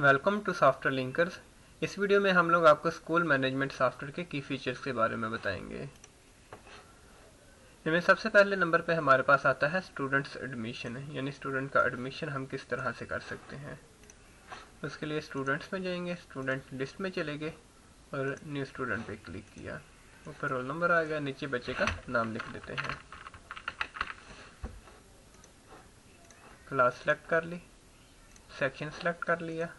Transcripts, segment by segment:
Welcome to software linkers. इस video में हम लोग आपको स्कूल मैनेजमेंट सॉफ्टवेयर के की फीचर्स के बारे में बताएंगे। इनमें सबसे पहले नंबर पे हमारे पास आता है स्टूडेंट्स एडमिशन, यानी स्टूडेंट का एडमिशन हम किस तरह से कर सकते हैं। उसके लिए स्टूडेंट्स में जाएंगे, स्टूडेंट लिस्ट में चले गए और न्यू स्टूडेंट पे क्लिक किया। ऊपर रोल नंबर आ गया, नीचे बच्चे का नाम लिख देते हैं। क्लास सेलेक्ट कर ली, सेक्शन सेलेक्ट कर लिया,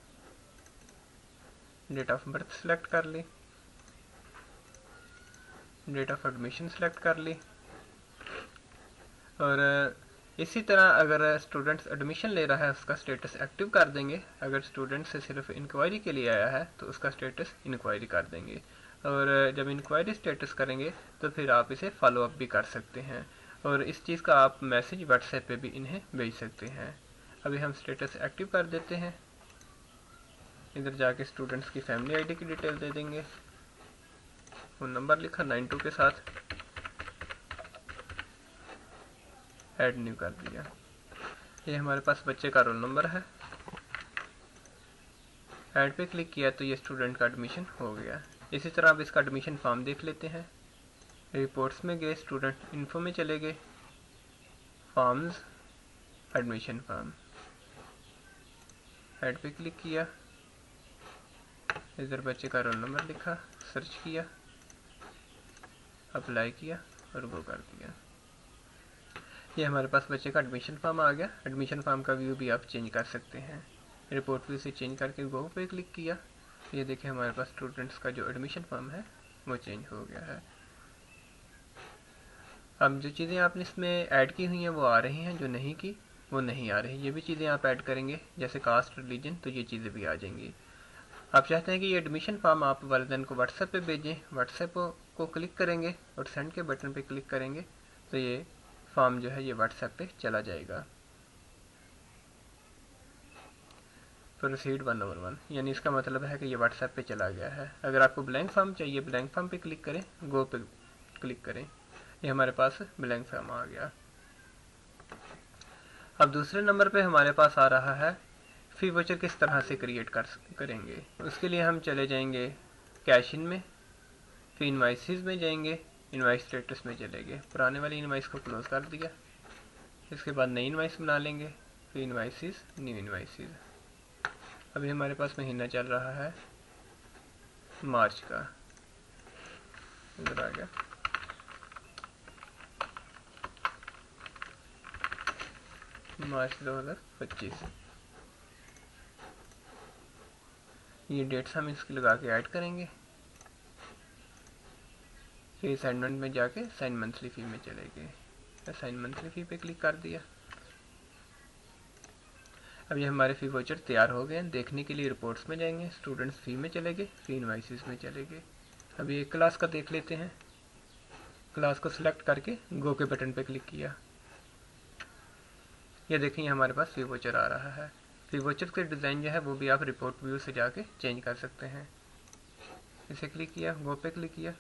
डेट ऑफ बर्थ सेलेक्ट कर ली, डेट ऑफ एडमिशन सेलेक्ट कर ली। और इसी तरह अगर स्टूडेंट्स एडमिशन ले रहा है उसका स्टेटस एक्टिव कर देंगे। अगर स्टूडेंट से सिर्फ इंक्वायरी के लिए आया है तो उसका स्टेटस इंक्वायरी कर देंगे। और जब इंक्वायरी स्टेटस करेंगे तो फिर आप इसे फॉलो अप भी कर सकते हैं और इस चीज़ का आप मैसेज व्हाट्सएप पे भी इन्हें भेज सकते हैं। अभी हम स्टेटस एक्टिव कर देते हैं। इधर जाके स्टूडेंट्स की फैमिली आईडी की डिटेल दे देंगे, फ़ोन नंबर लिखा 92 के साथ, ऐड न्यू कर दिया। ये हमारे पास बच्चे का रोल नंबर है। ऐड पे क्लिक किया तो ये स्टूडेंट का एडमिशन हो गया। इसी तरह अब इसका एडमिशन फॉर्म देख लेते हैं। रिपोर्ट्स में गए, स्टूडेंट इन्फो में चले गए, फॉर्म्स, एडमिशन फॉर्म, ऐड पे क्लिक किया, इधर बच्चे का रोल नंबर लिखा, सर्च किया, अप्लाई किया और गो कर दिया। ये हमारे पास बच्चे का एडमिशन फॉर्म आ गया। एडमिशन फॉर्म का व्यू भी आप चेंज कर सकते हैं। रिपोर्ट व्यू से चेंज करके गो पे क्लिक किया, ये देखिए हमारे पास स्टूडेंट्स का जो एडमिशन फॉर्म है वो चेंज हो गया है। अब जो चीज़ें आपने इसमें ऐड की हुई हैं वो आ रही हैं, जो नहीं की वो नहीं आ रही। ये भी चीज़ें आप ऐड करेंगे जैसे कास्ट, रिलीजन, तो ये चीज़ें भी आ जाएंगी। आप चाहते हैं कि ये एडमिशन फॉर्म आप वालिदैन को व्हाट्सएप पे भेजें, व्हाट्सएप को क्लिक करेंगे और सेंड के बटन पे क्लिक करेंगे तो ये फॉर्म जो है ये व्हाट्सएप पे चला जाएगा। प्रोसीड 1/1, यानी इसका मतलब है कि ये व्हाट्सएप पे चला गया है। अगर आपको ब्लैंक फॉर्म चाहिए, ब्लैंक फॉर्म पे क्लिक करें, गो पे क्लिक करें, ये हमारे पास ब्लैंक फॉर्म आ गया। अब दूसरे नंबर पे हमारे पास आ रहा है फी वाउचर किस तरह से क्रिएट करेंगे। उसके लिए हम चले जाएंगे कैश इन में, फिर इनवाइसेस में जाएंगे, इनवाइस स्टेटस में चले गए, पुराने वाली इनवाइस को क्लोज कर दिया। इसके बाद नई इनवाइस बना लेंगे, फिर इनवाइसेस, न्यू इनवाइसेस। अभी हमारे पास महीना चल रहा है मार्च का, इधर आ गया, मार्च 2025। ये डेट्स हम इसकी लगा के ऐड करेंगे। फिर असाइनमेंट में जाके साइन मंथली फी में चले गए, असाइन मंथली फी पे क्लिक कर दिया। अब ये हमारे फी वाउचर तैयार हो गए हैं। देखने के लिए रिपोर्ट्स में जाएंगे, स्टूडेंट्स फी में चले गए, फी इनवाइसेस में चले गए। अभी एक क्लास का देख लेते हैं। क्लास को सिलेक्ट करके गो के बटन पे क्लिक किया, ये देखिए हमारे पास फी वाउचर आ रहा है। फी वाउचर के डिज़ाइन जो है वो भी आप रिपोर्ट व्यू से जाके चेंज कर सकते हैं। इसे क्लिक किया, गो पे क्लिक किया,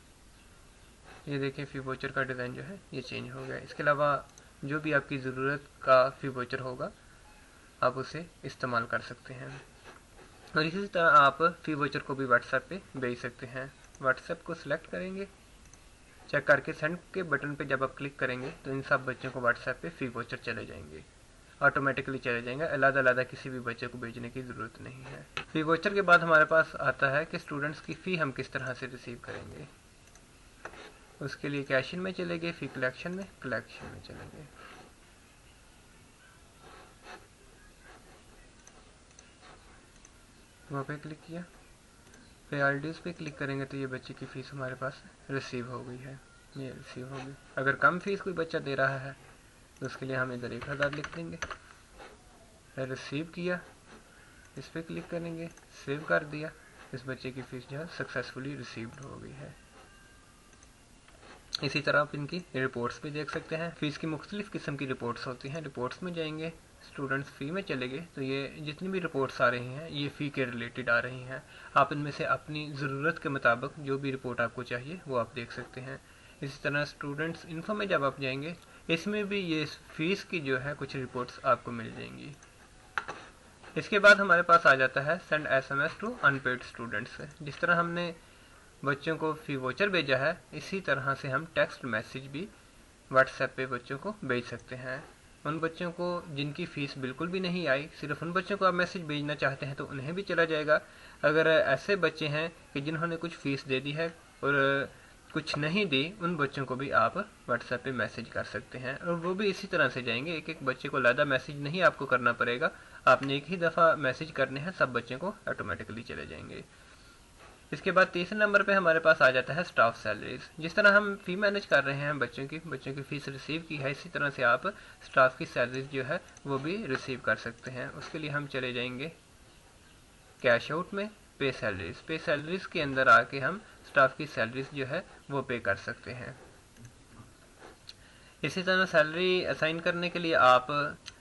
ये देखिए फी वाउचर का डिज़ाइन जो है ये चेंज हो गया। इसके अलावा जो भी आपकी ज़रूरत का फी वाउचर होगा आप उसे इस्तेमाल कर सकते हैं। और इसी तरह आप फी वाउचर को भी व्हाट्सएप पे भेज सकते हैं। व्हाट्सएप को सिलेक्ट करेंगे, चेक करके सेंड के बटन पे जब आप क्लिक करेंगे तो इन सब बच्चों को व्हाट्सएप पे फी वाउचर चले जाएंगे, ऑटोमेटिकली चले जाएंगे। अलग अलग किसी भी बच्चे को भेजने की ज़रूरत नहीं है। फी वाउचर के बाद हमारे पास आता है कि स्टूडेंट्स की फ़ी हम किस तरह से रिसीव करेंगे। उसके लिए कैश इन में चले गए, फी कलेक्शन में चले गए। वहाँ पे क्लिक किया, फिर आरडीएस पे क्लिक करेंगे तो ये बच्चे की फ़ीस हमारे पास रिसीव हो गई है, ये रिसीव हो गई। अगर कम फीस कोई बच्चा दे रहा है तो उसके लिए हम इधर 1000 लिख देंगे। रिसीव किया, इस पर क्लिक करेंगे, सेव कर दिया, इस बच्चे की फ़ीस जो है सक्सेसफुली रिसीव्ड हो गई है। इसी तरह आप इनकी रिपोर्ट्स भी देख सकते हैं। फ़ीस की मुख्तलिफ़ किस्म की रिपोर्ट्स होती हैं। रिपोर्ट्स में जाएंगे, स्टूडेंट्स फ़ी में चले गए तो ये जितनी भी रिपोर्ट्स आ रही हैं ये फ़ी के रिलेटेड आ रही हैं। आप इनमें से अपनी ज़रूरत के मुताबिक जो भी रिपोर्ट आपको चाहिए वो आप देख सकते हैं। इसी तरह स्टूडेंट्स इन्फो में जब आप जाएंगे इसमें भी ये फ़ीस की जो है कुछ रिपोर्ट्स आपको मिल जाएंगी। इसके बाद हमारे पास आ जाता है send SMS to unpaid students. जिस तरह हमने बच्चों को फी वोचर भेजा है, इसी तरह से हम टेक्स्ट मैसेज भी व्हाट्सएप पे बच्चों को भेज सकते हैं। उन बच्चों को जिनकी फ़ीस बिल्कुल भी नहीं आई, सिर्फ उन बच्चों को आप मैसेज भेजना चाहते हैं तो उन्हें भी चला जाएगा। अगर ऐसे बच्चे हैं कि जिन्होंने कुछ फ़ीस दे दी है और कुछ नहीं दी, उन बच्चों को भी आप व्हाट्सएप पे मैसेज कर सकते हैं और वो भी इसी तरह से जाएंगे। एक एक बच्चे को ज़्यादा मैसेज नहीं आपको करना पड़ेगा, आपने एक ही दफ़ा मैसेज करने हैं, सब बच्चों को ऑटोमेटिकली चले जाएंगे। इसके बाद तीसरे नंबर पे हमारे पास आ जाता है स्टाफ सैलरीज। जिस तरह हम फ़ी मैनेज कर रहे हैं बच्चों की फ़ीस रिसीव की है, इसी तरह से आप स्टाफ की सैलरीज जो है वो भी रिसीव कर सकते हैं। उसके लिए हम चले जाएंगे कैश आउट में, पे सैलरीज के अंदर आके हम स्टाफ की सैलरीज जो है वो पे कर सकते हैं। इसी तरह सैलरी असाइन करने के लिए आप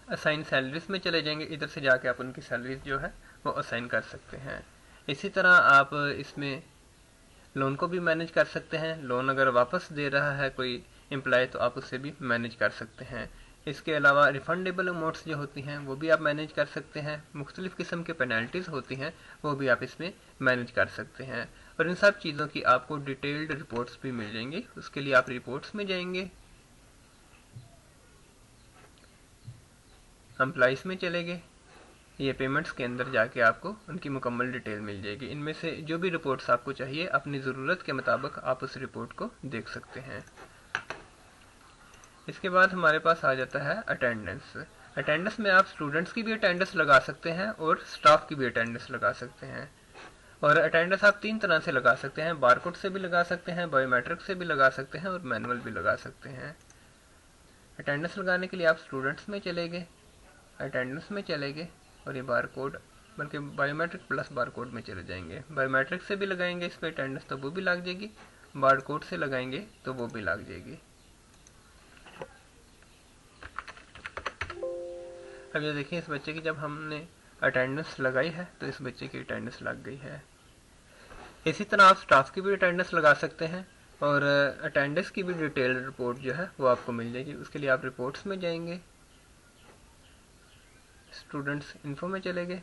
असाइन सैलरीज में चले जाएंगे, इधर से जाके आप उनकी सैलरीज जो है वो असाइन कर सकते हैं। इसी तरह आप इसमें लोन को भी मैनेज कर सकते हैं। लोन अगर वापस दे रहा है कोई एम्प्लॉय तो आप उससे भी मैनेज कर सकते हैं। इसके अलावा रिफंडेबल अमाउंट्स जो होती हैं वो भी आप मैनेज कर सकते हैं। मुख्तलिफ़ किस्म के पेनल्टीज़ होती हैं वो भी आप इसमें मैनेज कर सकते हैं। और इन सब चीज़ों की आपको डिटेल्ड रिपोर्ट्स भी मिल जाएंगी। उसके लिए आप रिपोर्ट्स में जाएंगे, एम्प्लॉइज़ में चले गए, ये पेमेंट्स के अंदर जाके आपको उनकी मुकम्मल डिटेल मिल जाएगी। इनमें से जो भी रिपोर्ट्स आपको चाहिए अपनी ज़रूरत के मुताबिक आप उस रिपोर्ट को देख सकते हैं। इसके बाद हमारे पास आ जाता है अटेंडेंस। अटेंडेंस में आप स्टूडेंट्स की भी अटेंडेंस लगा सकते हैं और स्टाफ की भी अटेंडेंस लगा सकते हैं। और अटेंडेंस आप 3 तरह से लगा सकते हैं, बारकोड से भी लगा सकते हैं, बायोमेट्रिक से भी लगा सकते हैं और मैनुअल भी लगा सकते हैं। अटेंडेंस लगाने के लिए आप स्टूडेंट्स में चले गए, अटेंडेंस में चले गए और ये बारकोड बल्कि बायोमेट्रिक प्लस बारकोड में चले जाएंगे। बायोमेट्रिक से भी लगाएंगे इस पर अटेंडेंस तो वो भी लग जाएगी, बारकोड से लगाएंगे तो वो भी लग जाएगी। अब ये देखिए, इस बच्चे की जब हमने अटेंडेंस लगाई है तो इस बच्चे की अटेंडेंस लग गई है। इसी तरह आप स्टाफ की भी अटेंडेंस लगा सकते हैं और अटेंडेंस की भी डिटेल रिपोर्ट जो है वो आपको मिल जाएगी। उसके लिए आप रिपोर्ट्स में जाएंगे, स्टूडेंट्स इन्फो में चले गए,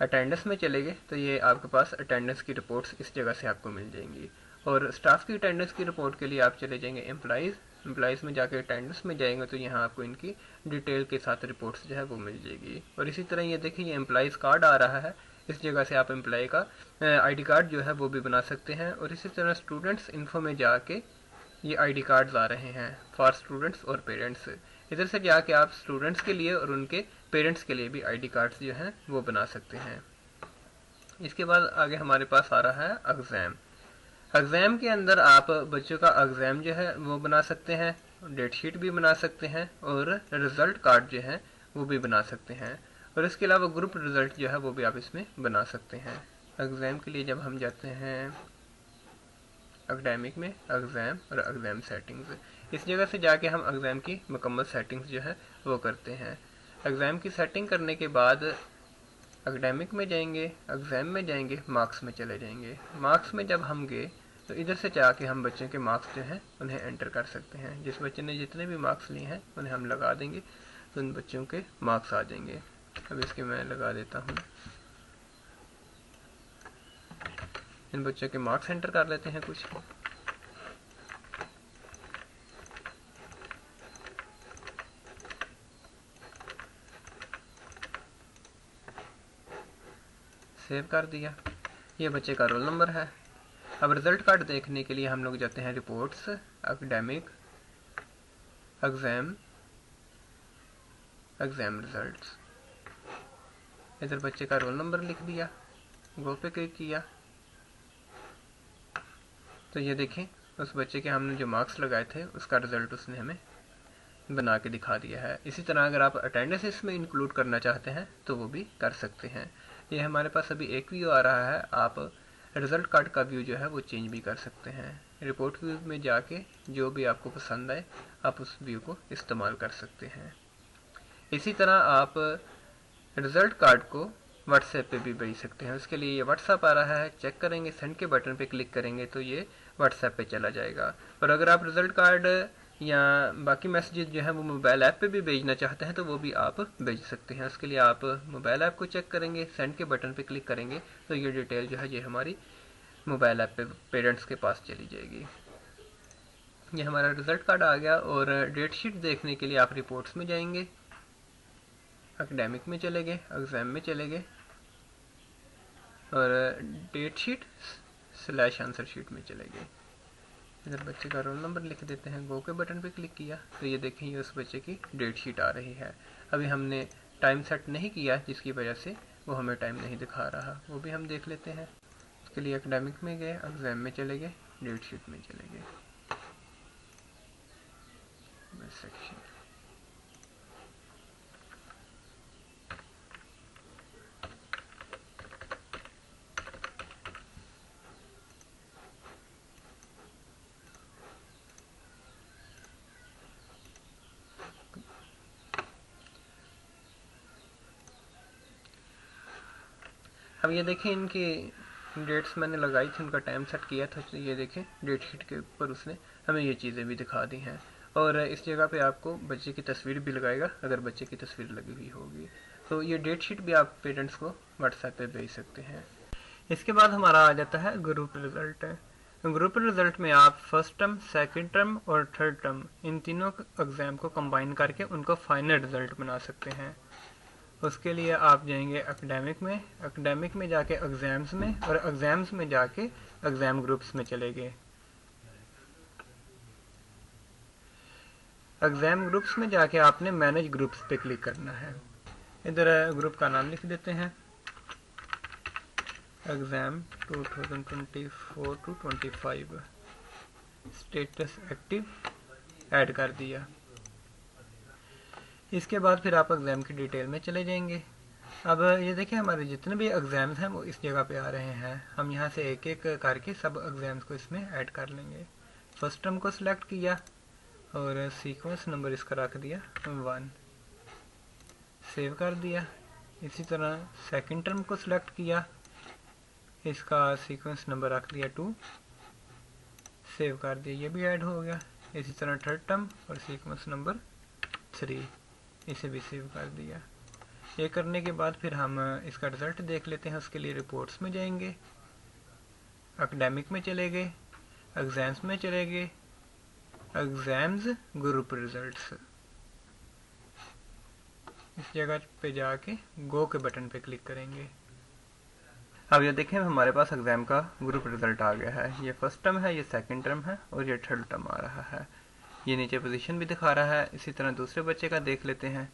अटेंडेंस में चले गए तो ये आपके पास अटेंडेंस की रिपोर्ट्स इस जगह से आपको मिल जाएंगी। और स्टाफ की अटेंडेंस की रिपोर्ट के लिए आप चले जाएंगे एम्प्लॉइज़ में जाकर अटेंडेंस में जाएंगे तो यहाँ आपको इनकी डिटेल के साथ रिपोर्ट्स जो है वो मिल जाएगी। और इसी तरह ये देखिए, ये एम्प्लॉइज़ कार्ड आ रहा है, इस जगह से आप एम्प्लॉय का ID कार्ड जो है वो भी बना सकते हैं। और इसी तरह स्टूडेंट्स इन्फो में जाके ये ID कार्ड्स आ रहे हैं फॉर स्टूडेंट्स और पेरेंट्स। इधर से जाके आप स्टूडेंट्स के लिए और उनके पेरेंट्स के लिए भी ID कार्ड्स जो हैं वो बना सकते हैं। इसके बाद आगे हमारे पास आ रहा है एग्ज़ाम। एग्ज़ाम के अंदर आप बच्चों का एग्ज़ाम जो है वो बना सकते हैं, डेट शीट भी बना सकते हैं और रिज़ल्ट कार्ड जो है वो भी बना सकते हैं। और इसके अलावा ग्रुप रिज़ल्ट जो है वो भी आप इसमें बना सकते हैं। एग्ज़ाम के लिए जब हम जाते हैं एकेडमिक में, एग्ज़ाम और एग्ज़ाम सेटिंग्स, इस जगह से जाके हम एग्ज़ाम की मुकम्मल सेटिंग्स जो है वो करते हैं। एग्ज़ाम की सेटिंग करने के बाद एकेडमिक में जाएंगे, एग्ज़ाम में जाएंगे, मार्क्स में चले जाएंगे। मार्क्स में जब हम गए तो इधर से जाके हम बच्चों के मार्क्स जो हैं उन्हें एंटर कर सकते हैं। जिस बच्चे ने जितने भी मार्क्स लिए हैं उन्हें हम लगा देंगे तो उन बच्चों के मार्क्स आ जाएंगे। अब इसके मैं लगा देता हूँ, इन बच्चों के मार्क्स एंटर कर लेते हैं कुछ। सेव कर दिया, ये बच्चे का रोल नंबर है। अब रिजल्ट कार्ड देखने के लिए हम लोग जाते हैं reports, academic, exam, exam results. इधर बच्चे का रोल नंबर लिख दिया, गो पे क्लिक किया तो ये देखें उस बच्चे के हमने जो मार्क्स लगाए थे उसका रिज़ल्ट उसने हमें बना के दिखा दिया है। इसी तरह अगर आप अटेंडेंस इसमें इंक्लूड करना चाहते हैं तो वो भी कर सकते हैं। ये हमारे पास अभी एक व्यू आ रहा है, आप रिज़ल्ट कार्ड का व्यू जो है वो चेंज भी कर सकते हैं। रिपोर्ट व्यू में जाके जो भी आपको पसंद आए आप उस व्यू को इस्तेमाल कर सकते हैं। इसी तरह आप रिज़ल्ट कार्ड को व्हाट्सएप पे भी भेज सकते हैं। उसके लिए ये व्हाट्सएप आ रहा है, चेक करेंगे, सेंड के बटन पे क्लिक करेंगे तो ये व्हाट्सएप पे चला जाएगा। और अगर आप रिज़ल्ट कार्ड या बाकी मैसेजेस जो है वो मोबाइल ऐप पे भी भेजना चाहते हैं तो वो भी आप भेज सकते हैं। उसके लिए आप मोबाइल ऐप को चेक करेंगे, सेंड के बटन पे क्लिक करेंगे तो ये डिटेल जो है ये हमारी मोबाइल ऐप पे पेरेंट्स के पास चली जाएगी। ये हमारा रिजल्ट कार्ड आ गया। और डेट शीट देखने के लिए आप रिपोर्ट्स में जाएंगे, एकेडमिक में चले गए, एग्जाम में चले गए और डेट शीट / आंसर शीट में चले गए। इधर बच्चे का रोल नंबर लिख देते हैं, गो के बटन पे क्लिक किया तो ये देखें ये उस बच्चे की डेट शीट आ रही है। अभी हमने टाइम सेट नहीं किया जिसकी वजह से वो हमें टाइम नहीं दिखा रहा, वो भी हम देख लेते हैं। उसके लिए एकेडमिक में गए, एग्जाम में चले गए, डेट शीट में चले गए, सेक्शन। अब ये देखें इनकी डेट्स मैंने लगाई थी, उनका टाइम सेट किया था, तो ये देखें डेट शीट के ऊपर उसने हमें ये चीज़ें भी दिखा दी हैं। और इस जगह पे आपको बच्चे की तस्वीर भी लगाएगा अगर बच्चे की तस्वीर लगी हुई होगी। तो ये डेट शीट भी आप पेरेंट्स को व्हाट्सएप पे भेज सकते हैं। इसके बाद हमारा आ जाता है ग्रुप रिजल्ट। ग्रुप रिजल्ट में आप फर्स्ट टर्म, सेकेंड टर्म और थर्ड टर्म इन तीनों एग्जाम को कंबाइन करके उनको फाइनल रिजल्ट बना सकते हैं। उसके लिए आप जाएंगे एकेडमिक में जाके एग्जाम्स में, और एग्जाम्स में जाके एग्जाम ग्रुप्स में चले गए। एग्जाम ग्रुप्स में जाके आपने मैनेज ग्रुप्स पे क्लिक करना है। इधर ग्रुप का नाम लिख देते हैं, एग्जाम 2024-25, स्टेटस एक्टिव ऐड कर दिया। इसके बाद फिर आप एग्ज़ाम की डिटेल में चले जाएंगे। अब ये देखिए हमारे जितने भी एग्ज़ाम्स हैं वो इस जगह पे आ रहे हैं। हम यहाँ से एक एक करके सब एग्ज़ाम्स को इसमें ऐड कर लेंगे। फर्स्ट टर्म को सिलेक्ट किया और सीक्वेंस नंबर इसका रख दिया 1, सेव कर दिया। इसी तरह सेकंड टर्म को सिलेक्ट किया, इसका सीक्वेंस नंबर रख दिया 2, सेव कर दिया, ये भी ऐड हो गया। इसी तरह थर्ड टर्म और सीक्वेंस नंबर 3, इसे भी सेव कर दिया। ये करने के बाद फिर हम इसका रिजल्ट देख लेते हैं। उसके लिए रिपोर्ट्स में जाएंगे, एकेडमिक में चले गए, एग्जाम्स में चले गए, एग्जाम्स ग्रुप रिजल्ट्स, इस जगह पे जाके गो के बटन पे क्लिक करेंगे। अब ये देखें हमारे पास एग्जाम का ग्रुप रिजल्ट आ गया है। ये फर्स्ट टर्म है, ये सेकंड टर्म है और ये थर्ड टर्म आ रहा है। ये नीचे पोजीशन भी दिखा रहा है। इसी तरह दूसरे बच्चे का देख लेते हैं।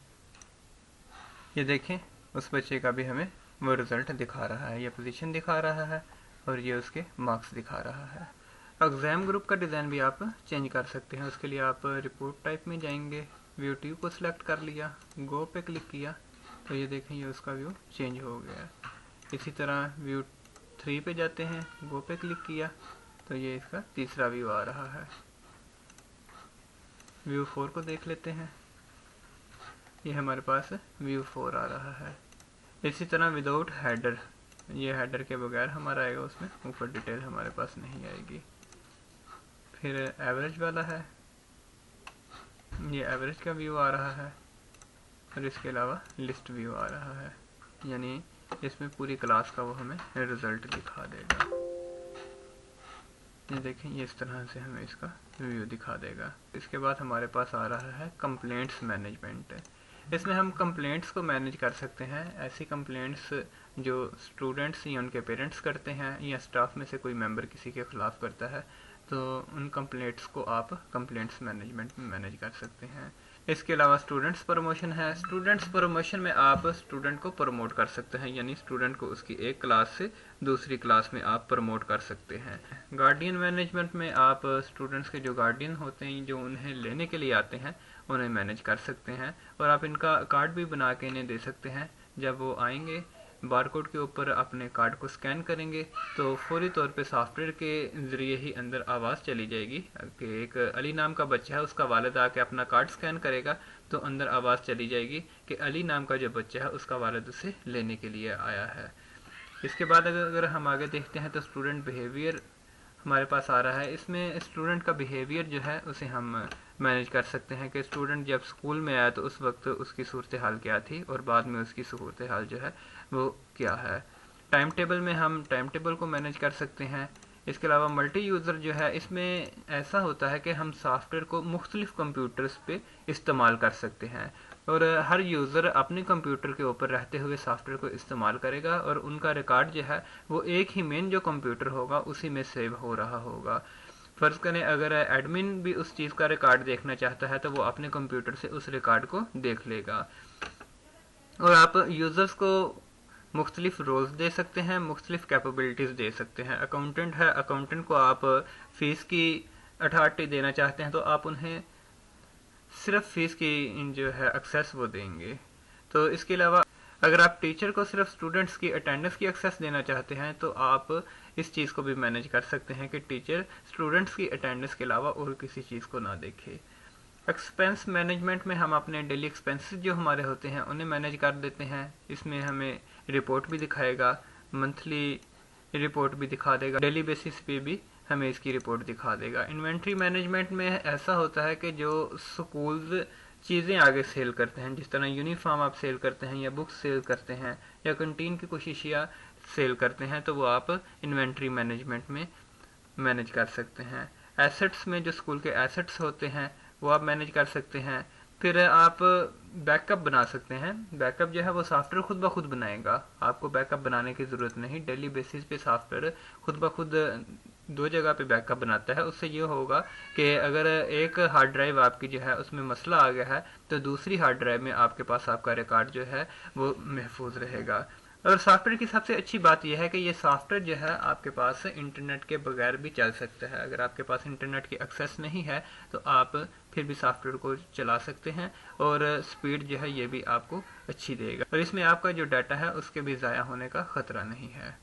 ये देखें उस बच्चे का भी हमें वो रिजल्ट दिखा रहा है, ये पोजीशन दिखा रहा है और ये उसके मार्क्स दिखा रहा है। एग्जाम ग्रुप का डिज़ाइन भी आप चेंज कर सकते हैं। उसके लिए आप रिपोर्ट टाइप में जाएंगे, व्यू ट्यूब को सिलेक्ट कर लिया, गो पे क्लिक किया तो ये देखें ये उसका व्यू चेंज हो गया। इसी तरह व्यू 3 पे जाते हैं, गो पे क्लिक किया तो ये इसका तीसरा व्यू आ रहा है। व्यू 4 को देख लेते हैं, ये हमारे पास व्यू 4 आ रहा है। इसी तरह विदाउट हेडर, ये हेडर के बगैर हमारा आएगा, उसमें ऊपर डिटेल हमारे पास नहीं आएगी। फिर एवरेज वाला है, ये एवरेज का व्यू आ रहा है और इसके अलावा लिस्ट व्यू आ रहा है, यानी इसमें पूरी क्लास का वो हमें रिजल्ट दिखा देगा। ये देखें ये इस तरह से हमें इसका व्यू दिखा देगा। इसके बाद हमारे पास आ रहा है कंप्लेंट्स मैनेजमेंट। इसमें हम कंप्लेंट्स को मैनेज कर सकते हैं। ऐसी कंप्लेंट्स जो स्टूडेंट्स या उनके पेरेंट्स करते हैं या स्टाफ में से कोई मेंबर किसी के खिलाफ करता है, तो उन कंप्लेंट्स को आप कंप्लेंट्स मैनेजमेंट में मैनेज कर सकते हैं। इसके अलावा स्टूडेंट्स प्रमोशन है। स्टूडेंट्स प्रमोशन में आप स्टूडेंट को प्रमोट कर सकते हैं, यानी स्टूडेंट को उसकी एक क्लास से दूसरी क्लास में आप प्रमोट कर सकते हैं। गार्डियन मैनेजमेंट में आप स्टूडेंट्स के जो गार्डियन होते हैं, जो उन्हें लेने के लिए आते हैं, उन्हें मैनेज कर सकते हैं और आप इनका कार्ड भी बना के इन्हें दे सकते हैं। जब वो आएंगे बारकोड के ऊपर अपने कार्ड को स्कैन करेंगे तो फौरी तौर पे सॉफ्टवेयर के ज़रिए ही अंदर आवाज़ चली जाएगी कि एक अली नाम का बच्चा है, उसका वालिद आके अपना कार्ड स्कैन करेगा तो अंदर आवाज़ चली जाएगी कि अली नाम का जो बच्चा है उसका वालिद उसे लेने के लिए आया है। इसके बाद अगर हम आगे देखते हैं तो स्टूडेंट बिहेवियर हमारे पास आ रहा है। इसमें स्टूडेंट का बिहेवियर जो है उसे हम मैनेज कर सकते हैं कि स्टूडेंट जब स्कूल में आया तो उस वक्त उसकी सूरत हाल क्या थी और बाद में उसकी सूरत हाल जो है वो क्या है। टाइम टेबल में हम टाइम टेबल को मैनेज कर सकते हैं। इसके अलावा मल्टी यूज़र जो है, इसमें ऐसा होता है कि हम सॉफ्टवेयर को मुख्तलिफ कंप्यूटर्स पे इस्तेमाल कर सकते हैं और हर यूज़र अपने कंप्यूटर के ऊपर रहते हुए सॉफ्टवेयर को इस्तेमाल करेगा और उनका रिकॉर्ड जो है वो एक ही मेन जो कंप्यूटर होगा उसी में सेव हो रहा होगा। फ़र्ज़ करें अगर एडमिन भी उस चीज़ का रिकॉर्ड देखना चाहता है तो वो अपने कंप्यूटर से उस रिकॉर्ड को देख लेगा। और आप यूज़र्स को मुख्तलिफ रोल्स दे सकते हैं, मुख्तलिफ कैपेबिलिटीज़ दे सकते हैं। अकाउंटेंट है, अकाउंटेंट को आप फ़ीस की अथॉरिटी देना चाहते हैं तो आप उन्हें सिर्फ फ़ीस की जो है एक्सेस वो देंगे। तो इसके अलावा अगर आप टीचर को सिर्फ स्टूडेंट्स की अटेंडेंस की एक्सेस देना चाहते हैं तो आप इस चीज़ को भी मैनेज कर सकते हैं कि टीचर स्टूडेंट्स की अटेंडेंस के अलावा और किसी चीज़ को ना देखे। एक्सपेंस मैनेजमेंट में हम अपने डेली एक्सपेंसेस जो हमारे होते हैं उन्हें मैनेज कर देते हैं। इसमें हमें रिपोर्ट भी दिखाएगा, मंथली रिपोर्ट भी दिखा देगा, डेली बेसिस पे भी हमें इसकी रिपोर्ट दिखा देगा। इन्वेंट्री मैनेजमेंट में ऐसा होता है कि जो स्कूल्स चीज़ें आगे सेल करते हैं, जिस तरह यूनिफॉर्म आप सेल करते हैं या बुक्स सेल करते हैं या कंटीन की कुछ अशिया सेल करते हैं तो वो आप इन्वेंट्री मैनेजमेंट में मैनेज कर सकते हैं। एसेट्स में जो स्कूल के एसेट्स होते हैं वो आप मैनेज कर सकते हैं। फिर आप बैकअप बना सकते हैं। बैकअप जो है वो सॉफ्टवेयर खुद ब खुद बनाएगा, आपको बैकअप बनाने की ज़रूरत नहीं। डेली बेसिस पे सॉफ्टवेयर खुद ब खुद 2 जगह पे बैकअप बनाता है। उससे ये होगा कि अगर एक हार्ड ड्राइव आपकी जो है उसमें मसला आ गया है तो दूसरी हार्ड ड्राइव में आपके पास आपका रिकॉर्ड जो है वो महफूज रहेगा। और सॉफ्टवेयर की सबसे अच्छी बात यह है कि ये सॉफ्टवेयर जो है आपके पास इंटरनेट के बगैर भी चल सकता है। अगर आपके पास इंटरनेट की एक्सेस नहीं है तो आप फिर भी सॉफ्टवेयर को चला सकते हैं और स्पीड जो है ये भी आपको अच्छी देगा और इसमें आपका जो डाटा है उसके भी ज़ाया होने का ख़तरा नहीं है।